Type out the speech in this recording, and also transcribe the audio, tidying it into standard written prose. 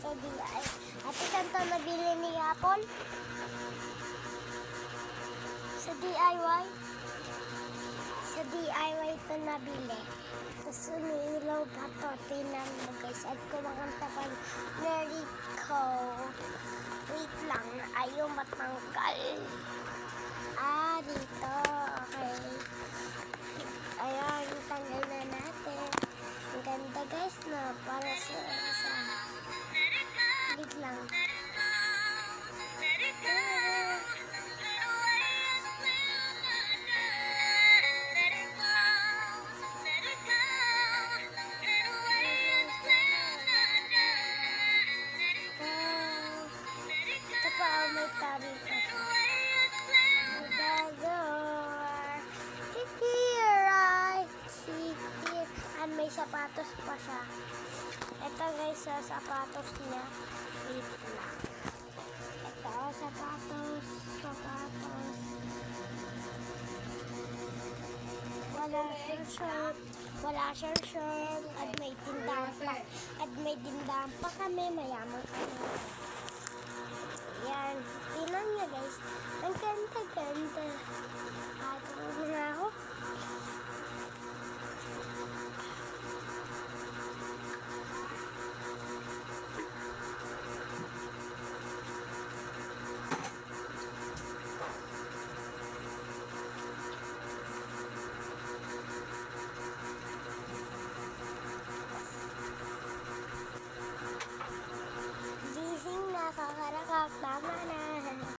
sa DIY. Ate, saan ito nabili ni Apple? Sa DIY? Sa DIY ito nabili. Tapos umiilaw pa ito. Tingnan mo guys. At kumakanta pa na Rico. Wait lang. Ayaw matanggal. Dito. Okay. Ayan. Tanggal na natin. Ang ganda guys na. Para sa wait lang. May tabi pa siya. And may sapatos pa siya. Ito guys, sa sapatos niya. Wait lang. Ito, sapatos. Wala siyang shirt. At may tindahan pa. Kami. Mayaman kami. Yan. Tingnan niyo guys. Ang ganda-ganda.